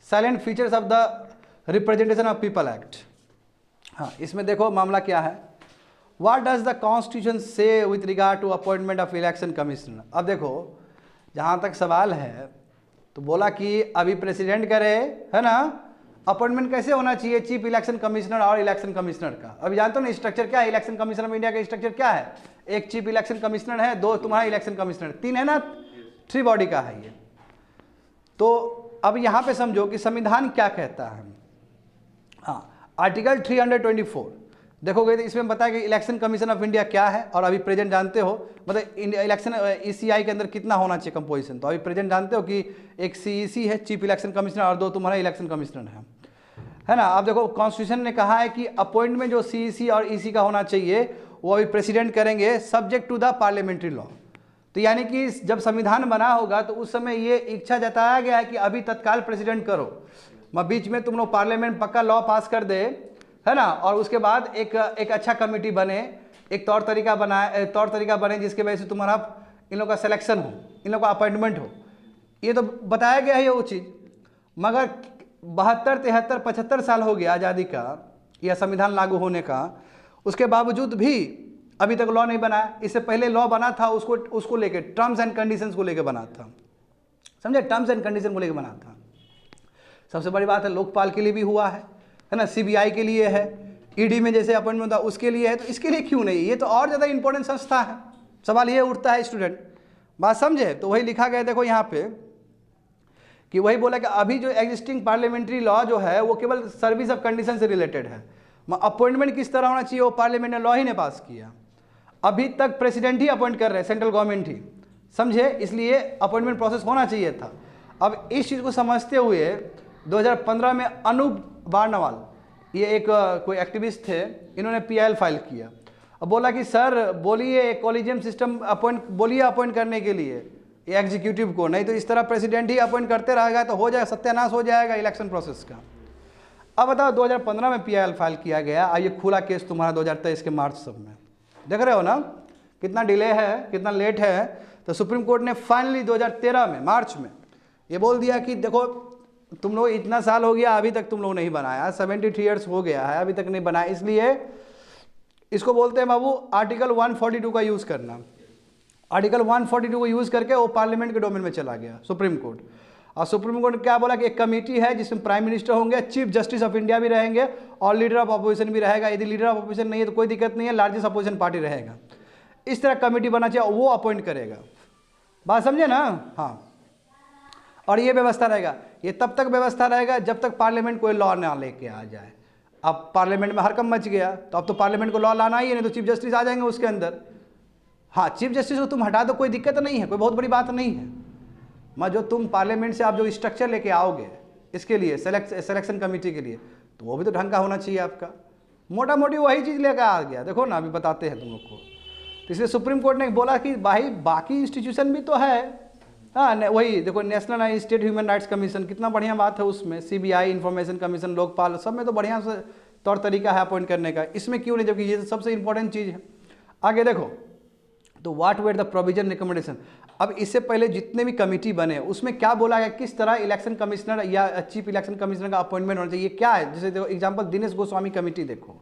salient features of the representation of people act. हाँ, इसमें देखो मामला क्या है, what does the constitution say with regard to appointment of election commissioner. अब देखो जहाँ तक सवाल है तो बोला कि अभी प्रेसिडेंट करे, है ना, अपॉइंटमेंट कैसे होना चाहिए, चीफ इलेक्शन कमिश्नर और इलेक्शन कमिश्नर का। अभी जानते हो ना स्ट्रक्चर क्या है, इलेक्शन कमिश्नर ऑफ इंडिया का स्ट्रक्चर क्या है, एक चीफ इलेक्शन कमिश्नर है, दो तुम्हारा इलेक्शन कमिश्नर, 3 है ना, 3 बॉडी का है ये। तो अब यहाँ पे समझो कि संविधान क्या कहता है। हाँ, आर्टिकल 324 देखोगे तो इसमें बताया कि इलेक्शन कमीशन ऑफ इंडिया क्या है, और अभी प्रेजेंट जानते हो मतलब इलेक्शन ईसीआई के अंदर कितना होना चाहिए कंपोजिशन। तो अभी प्रेजेंट जानते हो कि एक सीईसी है चीफ इलेक्शन कमिश्नर और 2 तुम्हारा इलेक्शन कमिश्नर है ना। आप देखो कॉन्स्टिट्यूशन ने कहा है कि अपॉइंटमेंट जो सीईसी और ईसी का होना चाहिए वो अभी प्रेसिडेंट करेंगे subject to the parliamentary law. तो यानी कि जब संविधान बना होगा तो उस समय ये इच्छा जताया गया है कि अभी तत्काल प्रेसिडेंट करो, बीच में तुम लोग पार्लियामेंट पक्का लॉ पास कर दे, है ना, और उसके बाद एक अच्छा कमेटी बने, एक तौर तरीका बने जिसके वजह से तुम्हारा इन लोगों का सिलेक्शन हो, इन लोगों का अपॉइंटमेंट हो। ये तो बताया गया है वो चीज़, मगर 72, 73, 75 साल हो गया आज़ादी का या संविधान लागू होने का, उसके बावजूद भी अभी तक लॉ नहीं बना। इससे पहले लॉ बना था उसको लेके टर्म्स एंड कंडीशंस को लेके बना था, समझे, टर्म्स एंड कंडीशन को लेके बना था। सबसे बड़ी बात है लोकपाल के लिए भी हुआ है ना, सीबीआई के लिए है, ईडी में जैसे अपॉइंटमेंट होता उसके लिए है, तो इसके लिए क्यों नहीं, ये तो और ज़्यादा इंपॉर्टेंट संस्था है। सवाल ये उठता है स्टूडेंट, बात समझे। तो वही लिखा गया देखो यहाँ पे कि वही बोला कि अभी जो एग्जिस्टिंग पार्लियामेंट्री लॉ जो है वो केवल सर्विस ऑफ कंडीशन से रिलेटेड है। अपॉइंटमेंट किस तरह होना चाहिए वो पार्लियामेंट ने लॉ ही ने पास किया। अभी तक प्रेसिडेंट ही अपॉइंट कर रहे हैं, सेंट्रल गवर्नमेंट ही, समझे, इसलिए अपॉइंटमेंट प्रोसेस होना चाहिए था। अब इस चीज़ को समझते हुए 2015 में अनूप बारनवाल, ये एक कोई एक्टिविस्ट थे, इन्होंने पीआईएल फाइल किया। अब बोला कि सर बोलिए कॉलेजियम सिस्टम अपॉइंट करने के लिए एग्जीक्यूटिव को, नहीं तो इस तरह प्रेसिडेंट ही अपॉइंट करते रहेगा तो हो जाएगा, सत्यानाश हो जाएगा इलेक्शन प्रोसेस का। अब बताओ 2015 में PIL फाइल किया गया, अब ये खुला केस तुम्हारा 2023 के मार्च सब में, देख रहे हो ना कितना डिले है, कितना लेट है। तो सुप्रीम कोर्ट ने फाइनली 2013 में मार्च में ये बोल दिया कि देखो तुम लोग इतना साल हो गया अभी तक तुम लोग नहीं बनाया, 73 ईयर्स हो गया है अभी तक नहीं बनाया, इसलिए इसको बोलते हैं बाबू आर्टिकल 142 का यूज़ करना। आर्टिकल 142 को यूज़ करके वो पार्लियामेंट के डोमेन में चला गया सुप्रीम कोर्ट। और सुप्रीम कोर्ट ने क्या बोला कि एक कमेटी है जिसमें प्राइम मिनिस्टर होंगे, चीफ जस्टिस ऑफ इंडिया भी रहेंगे और लीडर ऑफ अपोजिशन भी रहेगा। यदि लीडर ऑफ अपोजिशन नहीं है तो कोई दिक्कत नहीं है, लार्जेस्ट अपोजिशन पार्टी रहेगा। इस तरह कमेटी बना चाहिए, वो अपॉइंट करेगा। बात समझे ना? हाँ, और ये व्यवस्था रहेगा, ये तब तक व्यवस्था रहेगा जब तक पार्लियामेंट कोई लॉ ना लेके आ जाए। अब पार्लियामेंट में हरकम मच गया तो अब तो पार्लियामेंट को लॉ लाना ही है, नहीं तो चीफ जस्टिस आ जाएंगे उसके अंदर। हाँ, चीफ जस्टिस को तुम हटा दो, कोई दिक्कत नहीं है, कोई बहुत बड़ी बात नहीं है। मैं जो तुम पार्लियामेंट से आप जो स्ट्रक्चर लेके आओगे इसके लिए सिलेक्शन कमेटी के लिए, तो वो भी तो ढंग का होना चाहिए आपका। मोटा मोटी वही चीज़ लेकर आ गया, देखो ना अभी बताते हैं तुम लोग को। तो इसलिए सुप्रीम कोर्ट ने बोला कि भाई बाकी इंस्टीट्यूशन भी तो है। हाँ, वही देखो national and state human rights commission, कितना बढ़िया बात है उसमें, CBI, इंफॉर्मेशन कमीशन, लोकपाल, सब में तो बढ़िया से तौर तरीका है अपॉइंट करने का, इसमें क्यों नहीं, जबकि ये सबसे इंपॉर्टेंट चीज़ है। आगे देखो, तो what were the provision recommendation. अब इससे पहले जितने भी कमेटी बने उसमें क्या बोला गया, किस तरह इलेक्शन कमिश्नर या चीफ इलेक्शन कमिश्नर का अपॉइंटमेंट होना चाहिए, क्या है। जैसे देखो एग्जांपल दिनेश गोस्वामी कमेटी देखो,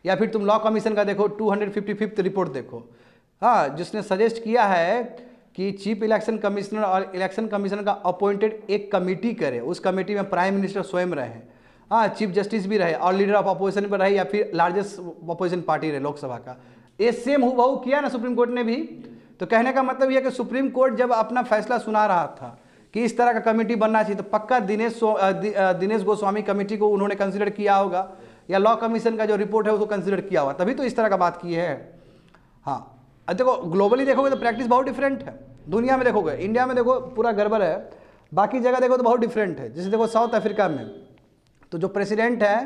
या फिर तुम लॉ कमीशन का देखो 255th रिपोर्ट देखो। हाँ, जिसने सजेस्ट किया है कि चीफ इलेक्शन कमिश्नर और इलेक्शन कमिश्नर का अपॉइंटेड एक कमेटी करे, उस कमेटी में प्राइम मिनिस्टर स्वयं रहे, हाँ, चीफ जस्टिस भी रहे और लीडर ऑफ अपोजिशन भी रहे या फिर लार्जेस्ट अपोजिशन पार्टी रहे लोकसभा का। ये सेम हूबहू किया ना सुप्रीम कोर्ट ने भी। तो कहने का मतलब यह कि सुप्रीम कोर्ट जब अपना फैसला सुना रहा था कि इस तरह का कमेटी बनना चाहिए, तो पक्का दिनेश गोस्वामी कमेटी को उन्होंने कंसिडर किया होगा, या लॉ कमीशन का जो रिपोर्ट है उसको कंसिडर किया होगा, तभी तो इस तरह का बात की है। हाँ, देखो ग्लोबली देखोगे तो प्रैक्टिस बहुत डिफरेंट है, दुनिया में देखोगे, इंडिया में देखो पूरा गड़बड़ है, बाकी जगह देखो तो बहुत डिफरेंट है। जैसे देखो साउथ अफ्रीका में तो जो प्रेसिडेंट है,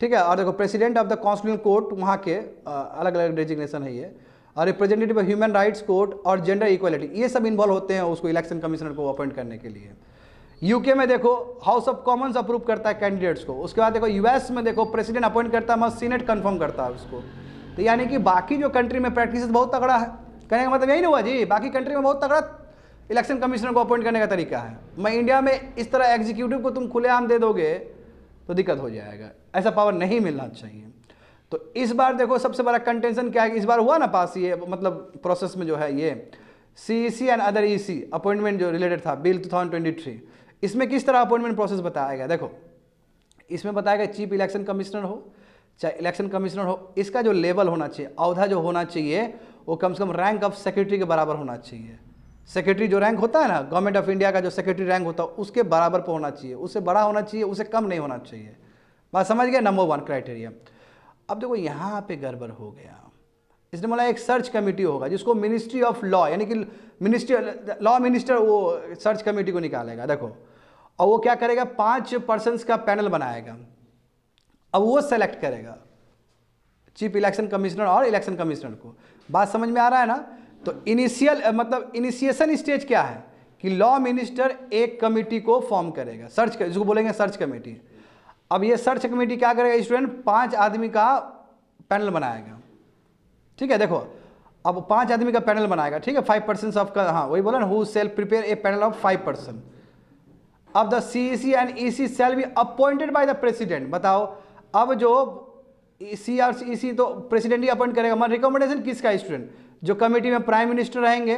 ठीक है, और देखो president of the constitutional court वहाँ के अलग अलग डेजिग्नेशन है ये, और representative of human rights court और जेंडर इक्वलिटी, ये सब इन्वॉल्व होते हैं उसको इलेक्शन कमिश्नर को अपॉइंट करने के लिए। यूके में देखो हाउस ऑफ कॉमन्स अप्रूव करता है कैंडिडेट्स को। उसके बाद देखो US में देखो प्रेसिडेंट अपॉइंट करता है, मगर सीनेट कंफर्म करता है उसको। तो यानी कि बाकी जो कंट्री में प्रैक्टिस बहुत तगड़ा है, कहने का मतलब यही नहीं हुआ जी, बाकी कंट्री में बहुत तगड़ा इलेक्शन कमिश्नर को अपॉइंट करने का तरीका है। मैं इंडिया में इस तरह एग्जीक्यूटिव को तुम खुलेआम दे दोगे तो दिक्कत हो जाएगा, ऐसा पावर नहीं मिलना चाहिए। तो इस बार देखो सबसे बड़ा कंटेंशन क्या है कि इस बार हुआ ना पास, ये मतलब प्रोसेस में जो है ये CEC and other EC appointment जो रिलेटेड था बिल 2023, इसमें किस तरह अपॉइंटमेंट प्रोसेस बताया गया। देखो इसमें बताया गया चीफ इलेक्शन कमिश्नर हो चाहे इलेक्शन कमिश्नर हो, इसका जो लेवल होना चाहिए, अवधा जो होना चाहिए, वो कम से कम रैंक ऑफ सेक्रेटरी के बराबर होना चाहिए। सेक्रेटरी जो रैंक होता है ना गवर्नमेंट ऑफ इंडिया का, जो सेक्रेटरी रैंक होता है उसके बराबर पर होना चाहिए, उससे बड़ा होना चाहिए, उससे कम नहीं होना चाहिए। बात समझ गए, नंबर 1 क्राइटेरिया। अब देखो यहाँ पे गड़बड़ हो गया, इसने बोला एक सर्च कमेटी होगा जिसको मिनिस्ट्री ऑफ लॉ, यानी कि मिनिस्ट्री लॉ मिनिस्टर वो सर्च कमेटी को निकालेगा। देखो और वो क्या करेगा, 5 पर्सन्स का पैनल बनाएगा, अब वो सेलेक्ट करेगा चीफ इलेक्शन कमिश्नर और इलेक्शन कमिश्नर को। बात समझ में आ रहा है ना। तो इनिशियल मतलब इनिशिएशन स्टेज क्या है कि लॉ मिनिस्टर एक कमेटी को फॉर्म करेगा, सर्च जिसको बोलेंगे सर्च कमेटी। अब ये सर्च कमेटी क्या करेगा, स्टूडेंट 5 आदमी का पैनल बनाएगा, ठीक है। देखो अब 5 आदमी का पैनल बनाएगा, ठीक है, 5 पर्सन ऑफ, हाँ वही बोला ना, who shall prepare a panel of 5 person. अब the CEC and EC shall be appointed by the president. बताओ अब जो C और EC तो प्रेसिडेंट ही अपॉइंट करेगा, मगर रिकमेंडेशन किसका स्टूडेंट, जो कमेटी में प्राइम मिनिस्टर रहेंगे,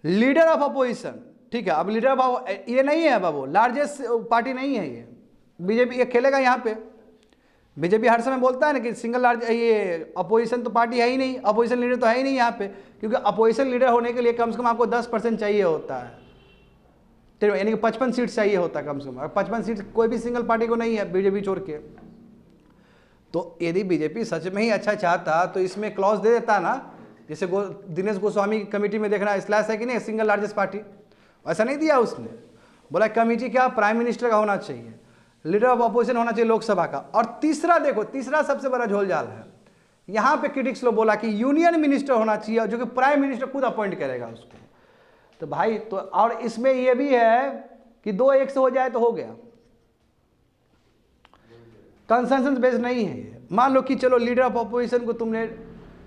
लीडर ऑफ अपोजिशन, ठीक है। अब लीडर ऑफ ये नहीं है बाबू, लार्जेस्ट पार्टी नहीं है ये, बीजेपी ये खेलेगा यहाँ पे। बीजेपी हर समय बोलता है ना कि सिंगल लार्ज, ये अपोजिशन तो पार्टी है ही नहीं, अपोजिशन लीडर तो है ही नहीं यहाँ पे, क्योंकि अपोजिशन लीडर होने के लिए कम से कम आपको 10% चाहिए होता है, तो यानी कि 55 सीट चाहिए होता है कम से कम। 55 सीट कोई भी सिंगल पार्टी को नहीं है बीजेपी छोड़ के। तो यदि बीजेपी सच में ही अच्छा चाहता तो इसमें क्लॉज दे देता ना, जैसे दिनेश गोस्वामी कमेटी में देखना स्लैश है कि नहीं, सिंगल लार्जेस्ट पार्टी, ऐसा नहीं दिया उसने। बोला कमेटी क्या प्राइम मिनिस्टर का होना चाहिए, लीडर ऑफ अपोजिशन होना चाहिए लोकसभा का। और तीसरा देखो, तीसरा सबसे बड़ा झोलझाल है, यहाँ पे क्रिटिक्स लोग बोला कि यूनियन मिनिस्टर होना चाहिए, जो कि प्राइम मिनिस्टर खुद अपॉइंट करेगा उसको। तो भाई तो और इसमें यह भी है कि 2-1 से हो जाए तो हो गया, कंसेंसस बेस्ड नहीं है ये। मान लो कि चलो लीडर ऑफ अपोजिशन को तुमने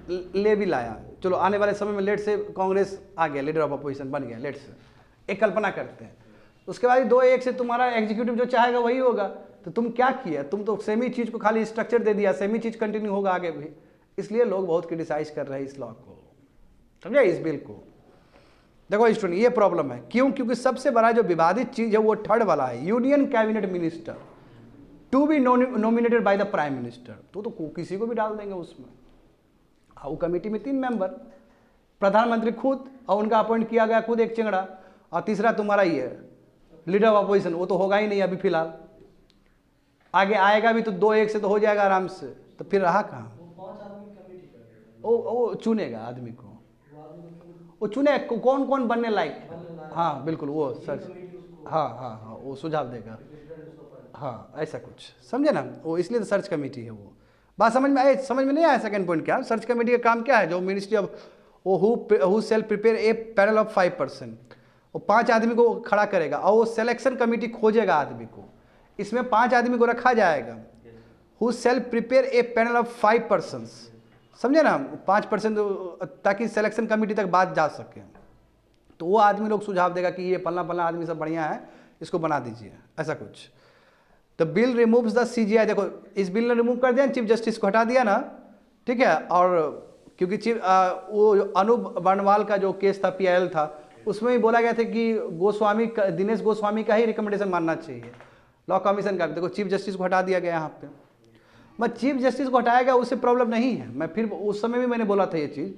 ले भी लाया, चलो आने वाले समय में लेट से कांग्रेस आ गया, लीडर ऑफ अपोजिशन बन गया, लेट से एक कल्पना करते हैं, उसके बाद 2-1 से तुम्हारा एग्जीक्यूटिव जो चाहेगा वही होगा। तो तुम क्या किया, तुम तो सेमी चीज़ को खाली स्ट्रक्चर दे दिया, सेमी चीज़ कंटिन्यू होगा आगे भी। इसलिए लोग बहुत क्रिटिसाइज कर रहे हैं इस लॉ को, समझे, इस बिल को। देखो स्टूडेंट ये प्रॉब्लम है, क्यों? क्योंकि सबसे बड़ा जो विवादित चीज़ है वो थर्ड वाला है, union cabinet minister to be nominated by the prime minister. तो किसी को भी डाल देंगे उसमें। वो कमेटी में 3 मेंबर, प्रधानमंत्री खुद, और उनका अपॉइंट किया गया खुद एक चिंगड़ा, और तीसरा तुम्हारा ये लीडर ऑफ अपोजिशन, वो तो होगा ही नहीं अभी फिलहाल, आगे आएगा भी तो 2-1 से तो हो जाएगा आराम से। तो फिर रहा कहाँ? वो चुनेगा आदमी को, वो चुने कौन कौन बनने लायक। हाँ बिल्कुल, वो सर, हाँ वो सुझाव देगा, हाँ ऐसा कुछ, समझे ना। वो इसलिए तो सर्च कमेटी है। वो बात समझ में आए? समझ में नहीं आया सेकंड पॉइंट क्या? सर्च कमेटी का काम क्या है? जो ministry of who shall prepare a panel of 5 person, वो 5 आदमी को खड़ा करेगा और वो सिलेक्शन कमेटी खोजेगा आदमी को। इसमें 5 आदमी को रखा जाएगा, who shall prepare a panel of 5 person, समझे ना, 5%, ताकि सिलेक्शन कमेटी तक बात जा सके। तो वो आदमी लोग सुझाव देगा कि ये फलना फलना आदमी सब बढ़िया है, इसको बना दीजिए, ऐसा कुछ। The bill removes the CGI। देखो इस बिल ने रिमूव कर दिया, चीफ जस्टिस को हटा दिया ना, ठीक है। और क्योंकि वो अनूप वर्णवाल का जो केस था, PIL था, उसमें भी बोला गया था कि दिनेश गोस्वामी का ही रिकमेंडेशन मानना चाहिए, लॉ कमीशन का। देखो चीफ जस्टिस को हटा दिया गया यहाँ पे। मैं चीफ जस्टिस को हटाया गया, उससे प्रॉब्लम नहीं है। मैं फिर उस समय भी मैंने बोला था ये चीज़,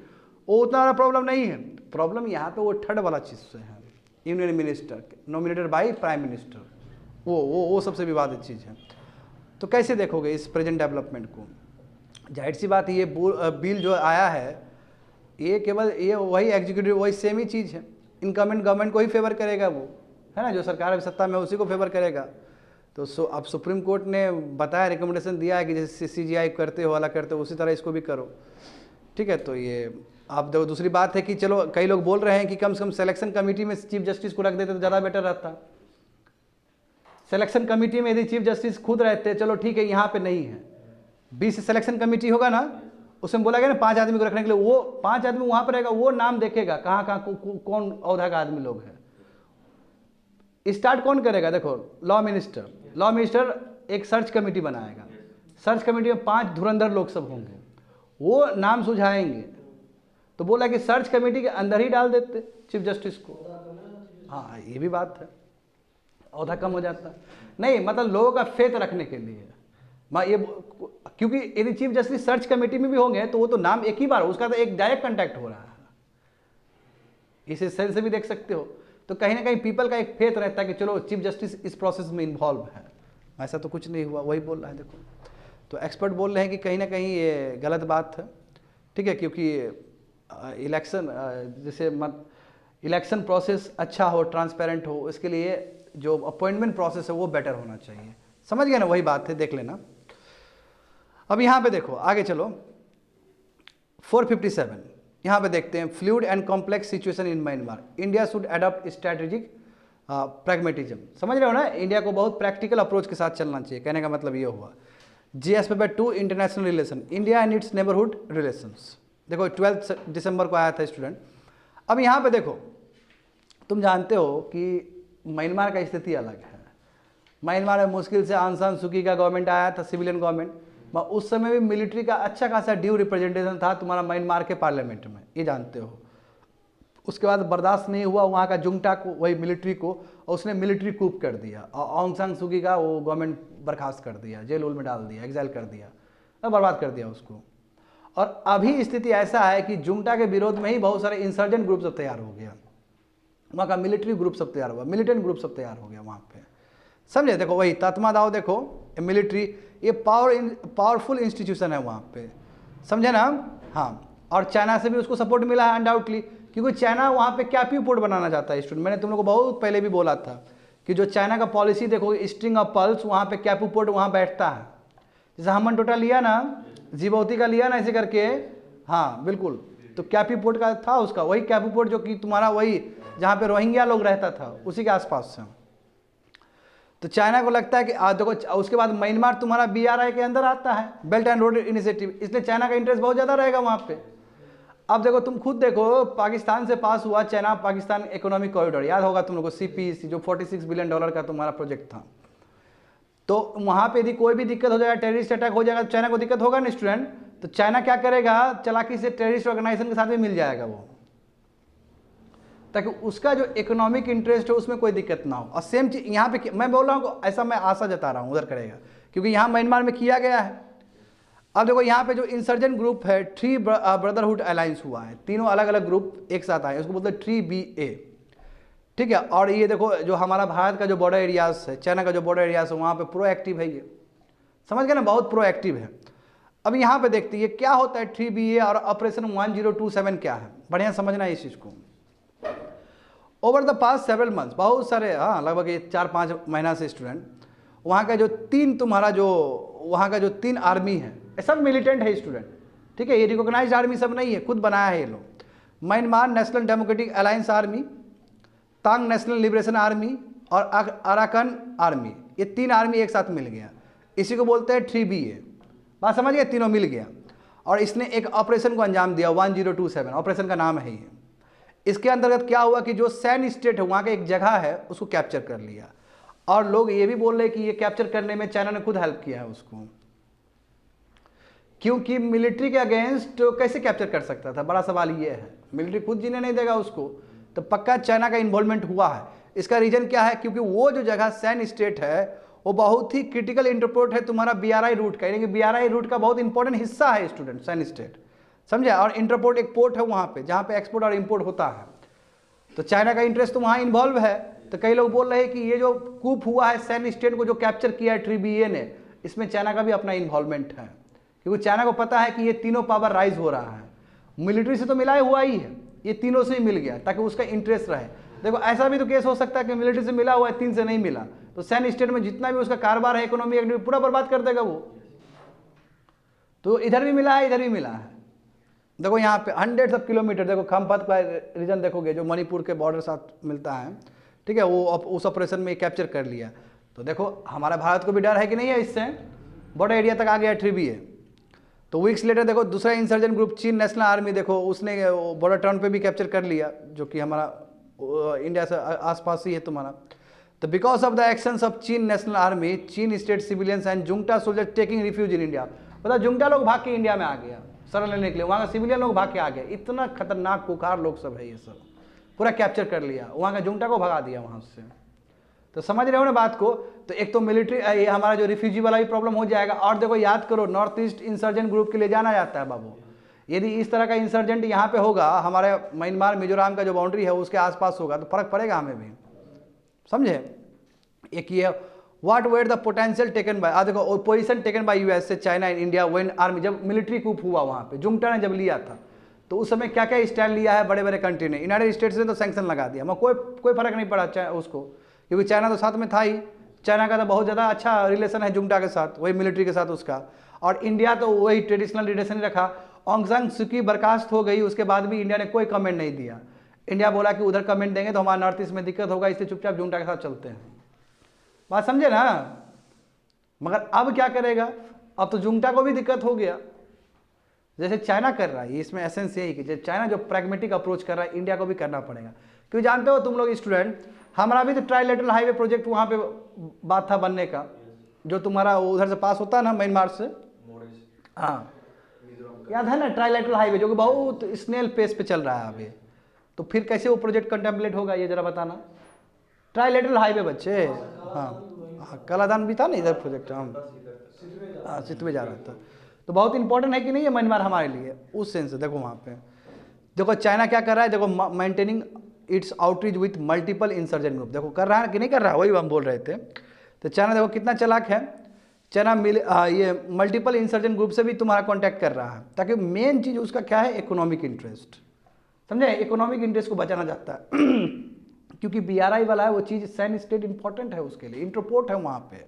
वो उतना बड़ा प्रॉब्लम नहीं है। प्रॉब्लम यहाँ पे वो थर्ड वाला चीज़ से है, union minister nominated by prime minister, वो सबसे विवादित चीज़ है। तो कैसे देखोगे इस प्रेजेंट डेवलपमेंट को? जाहिर सी बात है, ये बिल जो आया है ये केवल ये वही एग्जीक्यूटिव वही सेम ही चीज़ है, इनकमेंट गवर्नमेंट को ही फेवर करेगा, वो है ना, जो सरकार अभी सत्ता में उसी को फेवर करेगा। तो अब सुप्रीम कोर्ट ने बताया, रिकमेंडेशन दिया है कि जैसे CGI करते हो, वाला करते हो, उसी तरह इसको भी करो, ठीक है। तो ये आप देखो, दूसरी बात है कि चलो कई लोग बोल रहे हैं कि कम से कम सिलेक्शन कमेटी में चीफ जस्टिस को रख देते तो ज़्यादा बेटर रहता। सिलेक्शन कमेटी में यदि चीफ जस्टिस खुद रहते, चलो ठीक है, यहाँ पे नहीं है, 20 सिलेक्शन कमेटी होगा ना, उसमें बोला गया ना 5 आदमी को रखने के लिए, वो 5 आदमी वहाँ पर रहेगा, वो नाम देखेगा कहाँ कहाँ कौन औहदा का आदमी लोग हैं। स्टार्ट कौन करेगा? देखो लॉ मिनिस्टर एक सर्च कमेटी बनाएगा, सर्च कमेटी में 5 धुरंधर लोग सब होंगे, वो नाम सुझाएंगे। तो बोला कि सर्च कमेटी के अंदर ही डाल देते चीफ जस्टिस को। हाँ ये भी बात है, औहदा कम हो जाता। नहीं मतलब लोगों का फेथ रखने के लिए ये, क्योंकि यदि चीफ जस्टिस सर्च कमेटी में भी होंगे तो वो तो नाम एक ही बार, उसका तो एक डायरेक्ट कांटेक्ट हो रहा है, इस सेंस से भी देख सकते हो। तो कहीं ना कहीं पीपल का एक फेथ रहता है कि चलो चीफ जस्टिस इस प्रोसेस में इन्वॉल्व है। ऐसा तो कुछ नहीं हुआ, वही बोल रहा है। देखो तो एक्सपर्ट बोल रहे हैं कि कहीं ना कहीं ये गलत बात है, ठीक है, क्योंकि इलेक्शन जैसे इलेक्शन प्रोसेस अच्छा हो, ट्रांसपेरेंट हो, इसके लिए जो अपॉइंटमेंट प्रोसेस है वो बेटर होना चाहिए। समझ गए ना, वही बात है, देख लेना। अब यहाँ पे देखो, आगे चलो 457 यहाँ पे देखते हैं, fluid and complex situation in Myanmar, India should adopt strategic pragmatism. समझ रहे हो ना, इंडिया को बहुत प्रैक्टिकल अप्रोच के साथ चलना चाहिए, कहने का मतलब ये हुआ। GS paper 2 international relation, India and it's neighbourhood relations. देखो 12 दिसंबर को आया था स्टूडेंट। अब यहाँ पे देखो, तुम जानते हो कि म्यांमार का स्थिति अलग है। म्यांमार में मुश्किल से आंग सान सूकी का गवर्नमेंट आया था, सिविलियन गवर्नमेंट। उस समय भी मिलिट्री का अच्छा खासा ड्यू रिप्रेजेंटेशन था तुम्हारा म्यांमार के पार्लियामेंट में, ये जानते हो। उसके बाद बर्दाश्त नहीं हुआ वहाँ का जुंटा को, वही मिलिट्री को, और उसने मिलिट्री कूप कर दिया और आंग सान सूकी का वो गवर्नमेंट बर्खास्त कर दिया, जेल में डाल दिया, एग्जाइल कर दिया, बर्बाद कर दिया उसको। और अभी स्थिति ऐसा है कि जुंटा के विरोध में ही बहुत सारे इंसर्जेंट ग्रुप सब तैयार हो गया, वहाँ का मिलिट्री ग्रुप सब तैयार हुआ, मिलिटेंट ग्रुप सब तैयार हो गया वहाँ पे, समझे। देखो वही तात्मादाव, देखो मिलिट्री, ये पावरफुल इंस्टीट्यूशन है वहाँ पे, समझे ना। हाँ, और चाइना से भी उसको सपोर्ट मिला है अनडाउटली, क्योंकि चाइना वहाँ पे कैप्यू पोर्ट बनाना चाहता है स्टूडेंट। मैंने तुम लोग को बहुत पहले भी बोला था कि जो चाइना का पॉलिसी देखो, स्ट्रिंग ऑफ पल्स, वहाँ पे कैप्यू पोर्ट वहाँ बैठता है। जैसे हमन टोटा लिया ना, जीबौती का लिया ना, ऐसे करके, हाँ बिल्कुल, तो कैप्यू पोर्ट का था उसका, वही कैप्यू पोर्ट जो कि तुम्हारा वही जहाँ पे रोहिंग्या लोग रहता था, उसी के आसपास से। तो चाइना को लगता है कि देखो उसके बाद म्यांमार तुम्हारा BRI के अंदर आता है, बेल्ट एंड रोड इनिशिएटिव, इसलिए चाइना का इंटरेस्ट बहुत ज़्यादा रहेगा वहाँ पे। अब देखो तुम खुद देखो, पाकिस्तान से पास हुआ चाइना पाकिस्तान इकोनॉमिक कॉरिडोर, याद होगा तुम लोगों को, CPEC जो $46 बिलियन का तुम्हारा प्रोजेक्ट था। तो वहाँ पे यदि कोई भी दिक्कत हो जाएगा, टेररिस्ट अटैक हो जाएगा, तो चाइना को दिक्कत होगा ना स्टूडेंट, तो चाइना क्या करेगा, चालाकी से टेररिस्ट ऑर्गेनाइजेशन के साथ भी मिल जाएगा वो, ताकि उसका जो इकोनॉमिक इंटरेस्ट है उसमें कोई दिक्कत ना हो। और सेम चीज यहाँ पे मैं बोल रहा हूँ, ऐसा मैं आशा जता रहा हूँ उधर करेगा, क्योंकि यहाँ म्यांमार में किया गया है। अब देखो यहाँ पे जो इंसर्जेंट ग्रुप है, 3 ब्रदरहुड अलायंस हुआ है, तीनों अलग अलग ग्रुप एक साथ आए, उसको बोलते हैं 3BA, ठीक है। और ये देखो जो हमारा भारत का जो बॉर्डर एरियाज है, चाइना का जो बॉर्डर एरियाज है, वहाँ पे प्रोएक्टिव है, ये समझ गए ना, बहुत प्रोएक्टिव है। अब यहाँ पे देखते हैं क्या होता है 3BA और ऑपरेशन 1027 क्या है, बढ़िया समझना है इस चीज़ को। Over the past several months, बहुत सारे, हाँ लगभग 4-5 महीना से स्टूडेंट, वहाँ का जो 3 आर्मी है, ये सब मिलिटेंट है स्टूडेंट, ठीक है, ये रिकॉग्नाइज्ड आर्मी सब नहीं है, खुद बनाया है ये लोग। Myanmar National Democratic Alliance Army, Ta'ang National Liberation Army और अराकन आर्मी, ये 3 आर्मी एक साथ मिल गया, इसी को बोलते हैं 3BA। बात समझ गए, तीनों मिल गया और इसने एक ऑपरेशन को अंजाम दिया, 1027 ऑपरेशन का नाम है ये। इसके अंतर्गत क्या हुआ कि जो सैन स्टेट है, वहाँ का एक जगह है, उसको कैप्चर कर लिया। और लोग ये भी बोल रहे कि ये कैप्चर करने में चाइना ने खुद हेल्प किया है उसको, क्योंकि मिलिट्री के अगेंस्ट कैसे कैप्चर कर सकता था, बड़ा सवाल ये है। मिलिट्री खुद जीने नहीं देगा उसको, तो पक्का चाइना का इन्वॉल्वमेंट हुआ है। इसका रीजन क्या है, क्योंकि वो जो जगह सैन स्टेट है वो बहुत ही क्रिटिकल इंटरपोर्ट है तुम्हारा BRI रूट का, यानी कि BRI रूट का बहुत इंपॉर्टेंट हिस्सा है स्टूडेंट सैन स्टेट, समझे। और इंटरपोर्ट एक पोर्ट है वहाँ पे, जहाँ पे एक्सपोर्ट और इंपोर्ट होता है, तो चाइना का इंटरेस्ट तो वहाँ इन्वॉल्व है। तो कई लोग बोल रहे हैं कि ये जो कूप हुआ है सैन स्टेट को जो कैप्चर किया है 3BA ने, इसमें चाइना का भी अपना इन्वॉल्वमेंट है, क्योंकि चाइना को पता है कि ये तीनों पावर राइज हो रहा है, मिलिट्री से तो मिला हुआ ही है, ये तीनों से ही मिल गया ताकि उसका इंटरेस्ट रहे। देखो ऐसा भी तो केस हो सकता है कि मिलिट्री से मिला हुआ है, 3 से नहीं मिला, तो सैन स्टेट में जितना भी उसका कारोबार है, इकोनॉमी एक्टिविटी पूरा बर्बाद कर देगा वो। तो इधर भी मिला है, इधर भी मिला है। देखो यहाँ पे 100 किलोमीटर, देखो खमपत का रीजन देखोगे जो मणिपुर के बॉर्डर साथ मिलता है, ठीक है, वो उस ऑपरेशन में कैप्चर कर लिया। तो देखो हमारा भारत को भी डर है कि नहीं है, इससे बॉर्डर एरिया तक आ गया 3BA। तो वीक्स लेटर देखो दूसरा इंसर्जेंट ग्रुप चीन नेशनल आर्मी, देखो उसने बॉर्डर टाउन पे भी कैप्चर कर लिया, जो कि हमारा इंडिया से आसपास ही है तुम्हारा। तो because of the actions of Chin National Army, Chin State civilians and junta soldier taking refuge in India, मतलब जुंगटा लोग भाग के इंडिया में आ गया शरण लेने के लिए, वहाँ का सिविलियन लोग भाग के आ गए। इतना खतरनाक कुखार लोग सब है, ये सब पूरा कैप्चर कर लिया, वहाँ का जुंगटा को भगा दिया वहाँ से। तो समझ रहे हो ना बात को। तो एक तो मिलिट्री, ये हमारा जो रिफ्यूजी वाला भी प्रॉब्लम हो जाएगा। और देखो याद करो, नॉर्थ ईस्ट इंसर्जेंट ग्रुप के लिए जाना जाता है बाबू। यदि इस तरह का इंसर्जेंट यहाँ पे होगा, हमारे म्यांमार मिजोरम का जो बाउंड्री है उसके आसपास होगा, तो फर्क पड़ेगा हमें भी, समझे। एक ये what were the potential taken by, देखो पोजीशन टेकन बाय यूएस से China and India when army, जब मिलिट्री कूप हुआ वहाँ पे, जुंगटा ने जब लिया था, तो उस समय क्या क्या स्टैंड लिया है बड़े बड़े कंट्री ने। यूनाइटेड स्टेट्स ने तो सैंक्शन लगा दिया, मगर कोई फर्क नहीं पड़ा उसको, क्योंकि चाइना तो साथ में था ही। चाइना का तो बहुत ज़्यादा अच्छा रिलेशन है जुंगटा के साथ, वही मिलिट्री के साथ उसका। और इंडिया तो वही ट्रेडिशनल रिलेशन रखा। ऑंग सान सू की बर्खास्त हो गई, उसके बाद भी इंडिया ने कोई कमेंट नहीं दिया। इंडिया बोला कि उधर कमेंट देंगे तो हमारा नॉर्थ ईस्ट में दिक्कत होगा, इसलिए चुपचाप जुंगटा के साथ चलते हैं। बात समझे ना। मगर अब क्या करेगा, अब तो जुंगटा को भी दिक्कत हो गया, जैसे चाइना कर रहा है। इसमें एसेंस यही कि चाइना जो प्रैग्मेटिक अप्रोच कर रहा है, इंडिया को भी करना पड़ेगा। क्योंकि जानते हो तुम लोग स्टूडेंट, हमारा भी तो ट्राइलेटरल हाईवे प्रोजेक्ट वहाँ पे बात था बनने का, जो तुम्हारा उधर से पास होता है ना म्यांमार से, हाँ याद है ना, ट्राइलेटरल हाईवे, जो कि बहुत स्नेल पेस पे चल रहा है अभी। तो फिर कैसे वो प्रोजेक्ट कंटेम्पलेट होगा, ये जरा बताना। ट्राइलेटरल हाईवे बच्चे, हाँ कलादान भी था ना इधर प्रोजेक्ट, हाँ सितवे जा रहा था। तो बहुत इंपॉर्टेंट है कि नहीं है म्यांमार हमारे लिए, उस सेंस से। देखो वहाँ पे देखो चाइना क्या कर रहा है, देखो maintaining it's outreach with multiple insurgent group, देखो कर रहा है कि नहीं कर रहा है, वही हम बोल रहे थे। तो चाइना देखो कितना चालाक है, चाइना ये मल्टीपल इंसर्जेंट ग्रुप से भी तुम्हारा कांटेक्ट कर रहा है, ताकि मेन चीज़ उसका क्या है, इकोनॉमिक इंटरेस्ट, समझे। इकोनॉमिक इंटरेस्ट को बचाना चाहता है क्योंकि BRI वाला है वो चीज़, सैन स्टेट इंपॉर्टेंट है उसके लिए, इंटरपोर्ट है वहाँ पे।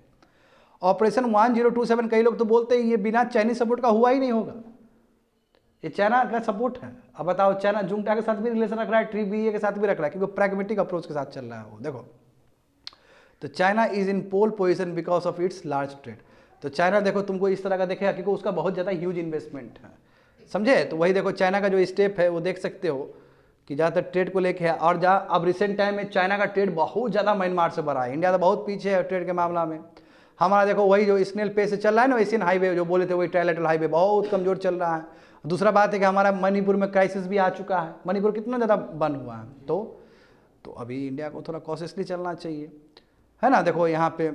ऑपरेशन 1027 कई लोग तो बोलते हैं ये बिना चाइनीज सपोर्ट का हुआ ही नहीं होगा, ये चाइना का सपोर्ट है। अब बताओ, चाइना जुंगटा के साथ भी रिलेशन रख रहा है, 3BA के साथ भी रख रहा है, क्योंकि प्रैग्मेटिक अप्रोच के साथ चल रहा है वो। देखो तो China is in pole position because of its large trade. तो चाइना देखो तुमको इस तरह का देखेगा क्योंकि उसका बहुत ज़्यादा ह्यूज इन्वेस्टमेंट है, समझे। तो वही देखो चाइना का जो स्टेप है वो देख सकते हो कि ज़्यादातर ट्रेड को लेके है। और जहाँ अब रिसेंट टाइम में चाइना का ट्रेड बहुत ज़्यादा म्यांमार से बढ़ा है, इंडिया तो बहुत पीछे है ट्रेड के मामला में। हमारा देखो वही जो स्नेल पे से चल रहा है ना, एशियन हाईवे जो बोले थे वही ट्राइलेटरल हाईवे बहुत कमज़ोर चल रहा है। दूसरा बात है कि हमारा मणिपुर में क्राइसिस भी आ चुका है, मणिपुर कितना ज़्यादा बंद हुआ है। तो अभी इंडिया को थोड़ा कॉशियसली चलना चाहिए, है ना। देखो यहाँ पे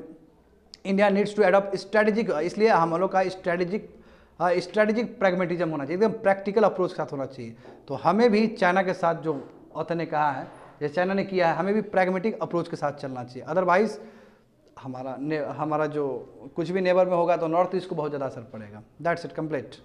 India needs to adopt strategic, इसलिए हम लोग का स्ट्रेटेजिक प्रैग्मेटिज्म होना चाहिए, एकदम प्रैक्टिकल अप्रोच के साथ होना चाहिए। तो हमें भी चाइना के साथ जो ऑथर ने कहा है, जैसे चाइना ने किया है, हमें भी प्रैग्मेटिक अप्रोच के साथ चलना चाहिए। अदरवाइज हमारा जो कुछ भी नेबर में होगा तो नॉर्थ ईस्ट को बहुत ज़्यादा असर पड़ेगा। That's it, complete.